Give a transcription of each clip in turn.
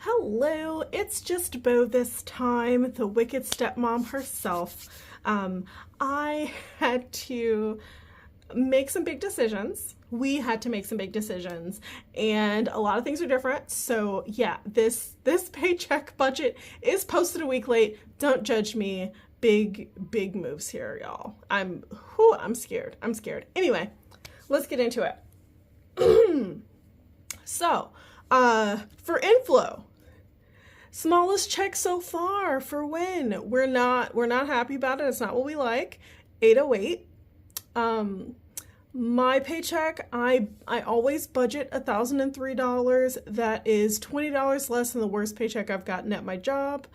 Hello, it's just Beau this time, the wicked stepmom herself. I had to make some big decisions. We had to make some big decisions, and a lot of things are different. So yeah, this paycheck budget is posted a week late. Don't judge me. Big moves here, y'all. I'm scared. I'm scared. Anyway, let's get into it. So, for inflow, smallest check so far for when we're not happy about it. It's not what we like. 808. My paycheck, I always budget $1,003. That is $20 less than the worst paycheck I've gotten at my job.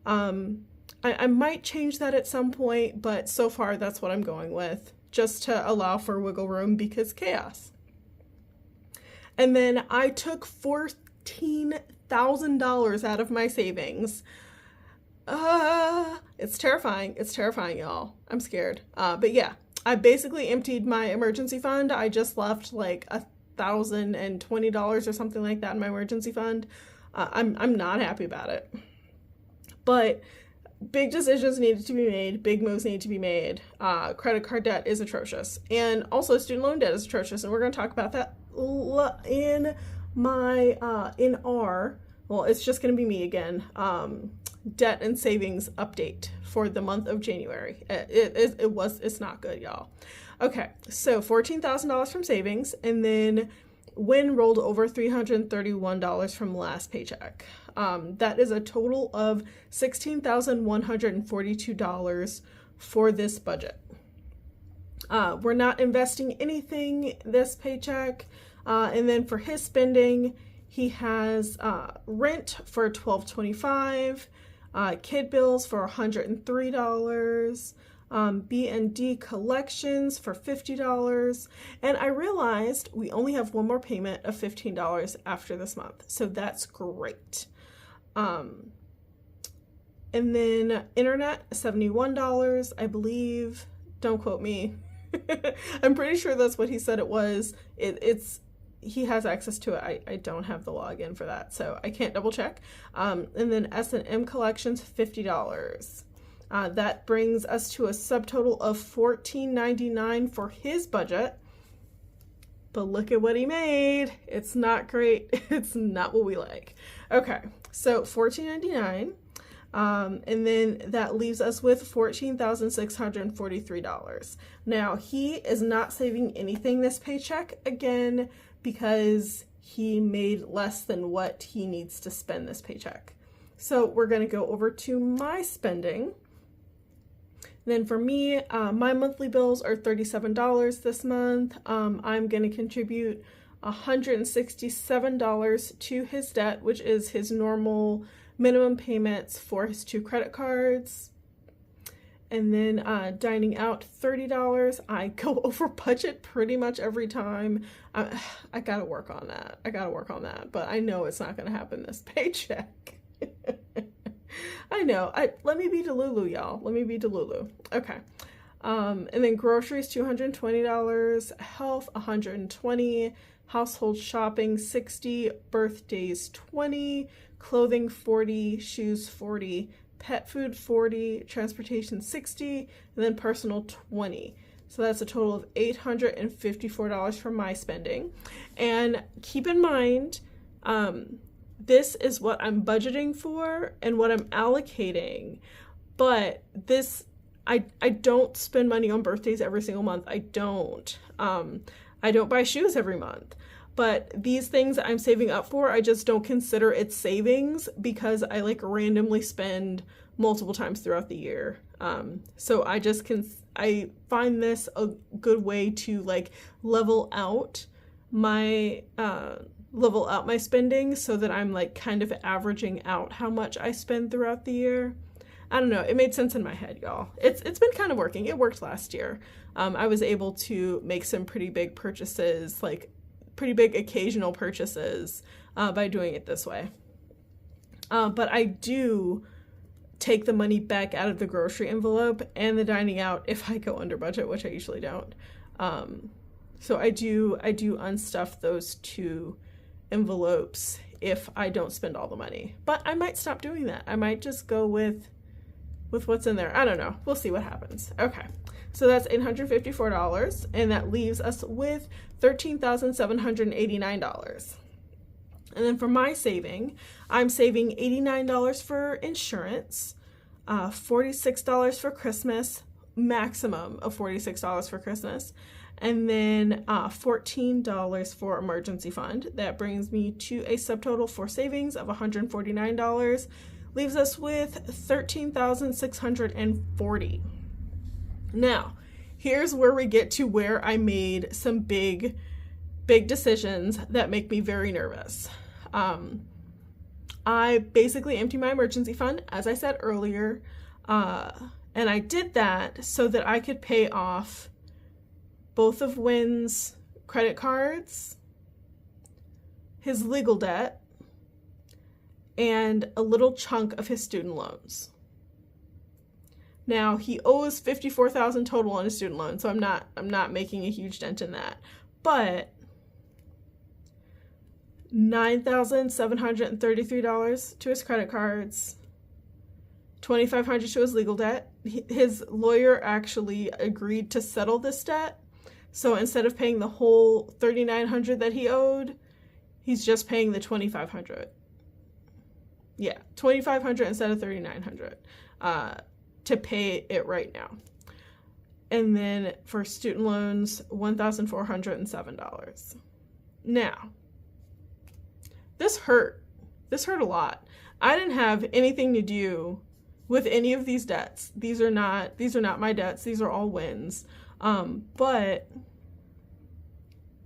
I might change that at some point, but so far that's what I'm going with, just to allow for wiggle room because chaos. And then I took $14,000 out of my savings. It's terrifying. It's terrifying, y'all. I'm scared. But yeah, I basically emptied my emergency fund. I just left like $1,020 or something like that in my emergency fund. I'm not happy about it. But big decisions needed to be made. Big moves need to be made. Credit card debt is atrocious. And also student loan debt is atrocious. And we're going to talk about that in our, well, it's just going to be me again, debt and savings update for the month of January. It's not good, y'all. Okay, so $14,000 from savings, and then when rolled over $331 from last paycheck. That is a total of $16,142 for this budget. We're not investing anything this paycheck. And then for his spending, he has rent for $1,225, kid bills for $103, B&D collections for $50, and I realized we only have one more payment of $15 after this month, so that's great. And then internet, $71, I believe. Don't quote me. I'm pretty sure that's what he said it was. He has access to it. I don't have the login for that, so I can't double check. And then S&M collections, $50. That brings us to a subtotal of $14.99 for his budget. But look at what he made. It's not great. It's not what we like. Okay, so $14.99. And then that leaves us with $14,643. Now, he is not saving anything this paycheck, again, because he made less than what he needs to spend this paycheck. So we're going to go over to my spending. Then for me, my monthly bills are $37 this month. I'm going to contribute $167 to his debt, which is his normal minimum payments for his 2 credit cards. And then dining out, $30. I go over budget pretty much every time. I gotta work on that. But I know it's not gonna happen this paycheck. I know. Let me be Delulu, y'all. Let me be Delulu. Okay. And then groceries, $220. Health, $120. Household shopping, $60. Birthdays, $20. Clothing, $40. Shoes, $40. Pet food, $40. Transportation, $60. And then personal, $20. So that's a total of $854 for my spending. And keep in mind, this is what I'm budgeting for and what I'm allocating. But this, I don't spend money on birthdays every single month. I don't buy shoes every month. But these things I'm saving up for, I just don't consider it savings because I like randomly spend multiple times throughout the year. So I find this a good way to like level out my spending so that I'm like kind of averaging out how much I spend throughout the year. I don't know. It made sense in my head, y'all. It's been kind of working. It worked last year. I was able to make some pretty big purchases, like pretty big occasional purchases by doing it this way. But I do take the money back out of the grocery envelope and the dining out if I go under budget, which I usually don't. So I do unstuff those two envelopes if I don't spend all the money. But I might stop doing that. I might just go with what's in there. I don't know. We'll see what happens. Okay. So that's $854, and that leaves us with $13,789. And then for my saving, I'm saving $89 for insurance, $46 for Christmas, maximum of $46 for Christmas, and then $14 for emergency fund. That brings me to a subtotal for savings of $149, leaves us with $13,640. Now, here's where we get to where I made some big decisions that make me very nervous. I basically empty my emergency fund, as I said earlier, and I did that so that I could pay off both of Wynn's credit cards, his legal debt, and a little chunk of his student loans. Now, he owes $54,000 total on his student loan, so I'm not making a huge dent in that. But $9,733 to his credit cards, $2,500 to his legal debt. His lawyer actually agreed to settle this debt. So instead of paying the whole $3,900 that he owed, he's just paying the $2,500. Yeah, $2,500 instead of $3,900 to pay it right now. And then for student loans, $1,407. Now, this hurt. This hurt a lot. I didn't have anything to do with any of these debts. These are not my debts. These are all Wynn's. But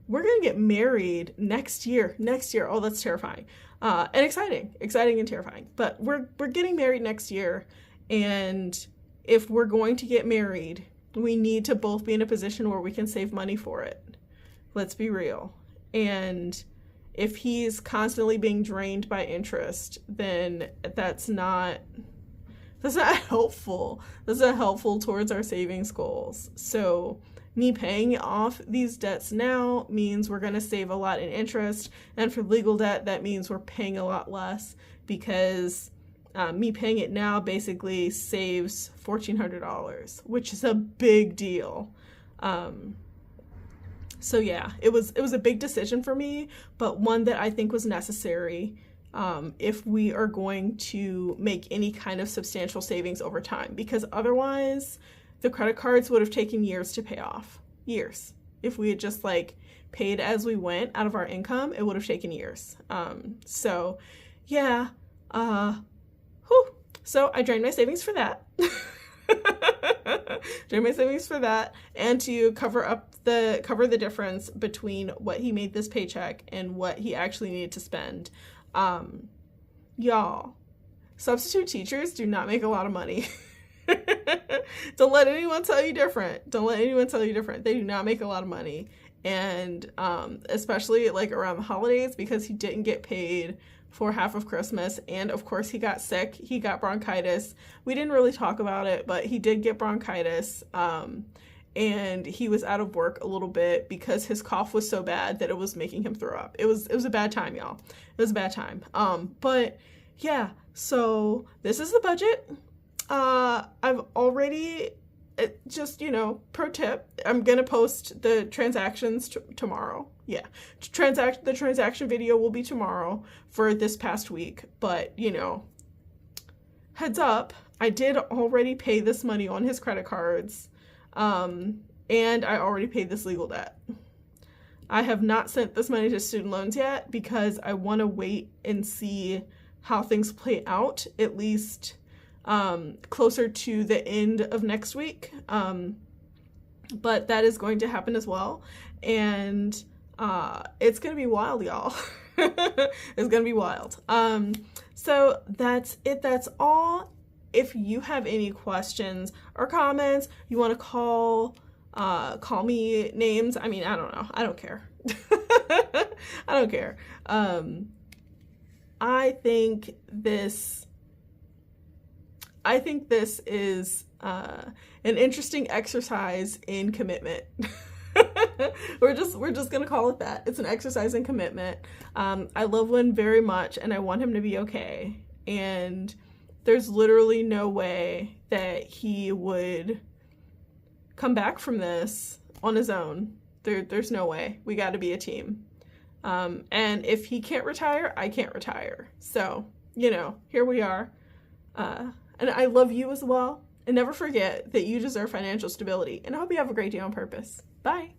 we're gonna get married next year. Oh, that's terrifying. And exciting and terrifying. But we're getting married next year, and if we're going to get married, we need to both be in a position where we can save money for it. Let's be real. And if he's constantly being drained by interest, then that's not helpful. That's not helpful towards our savings goals. So me paying off these debts now means we're going to save a lot in interest. And for legal debt, that means we're paying a lot less, because me paying it now basically saves $1,400, which is a big deal. So yeah, it was a big decision for me, but one that I think was necessary if we are going to make any kind of substantial savings over time, because otherwise the credit cards would have taken years to pay off. Years. If we had just paid as we went out of our income, it would have taken years. So yeah, so I drained my savings for that. And to cover the difference between what he made this paycheck and what he actually needed to spend. Y'all, substitute teachers do not make a lot of money. Don't let anyone tell you different. They do not make a lot of money. And especially around the holidays, because he didn't get paid for half of Christmas, and of course he got sick. He got bronchitis. We didn't really talk about it, but he did get bronchitis, and he was out of work a little bit because his cough was so bad that it was making him throw up. It was a bad time, y'all. It was a bad time. But yeah, so this is the budget. I've already, pro tip, I'm gonna post the transactions tomorrow. Yeah, the transaction video will be tomorrow for this past week, but heads up, I did already pay this money on his credit cards, and I already paid this legal debt. I have not sent this money to student loans yet because I want to wait and see how things play out, at least closer to the end of next week. But that is going to happen as well, and it's gonna be wild, y'all. It's gonna be wild. So that's it. That's all. If you have any questions or comments, you want to call me names. I mean, I don't know. I don't care. I don't care. I think this is an interesting exercise in commitment. we're just gonna call it that. It's an exercise in commitment. I love Lynn very much, and I want him to be okay. And there's literally no way that he would come back from this on his own. There's no way. We got to be a team. And if he can't retire, I can't retire. So, here we are. And I love you as well. And never forget that you deserve financial stability. And I hope you have a great day on purpose. Bye.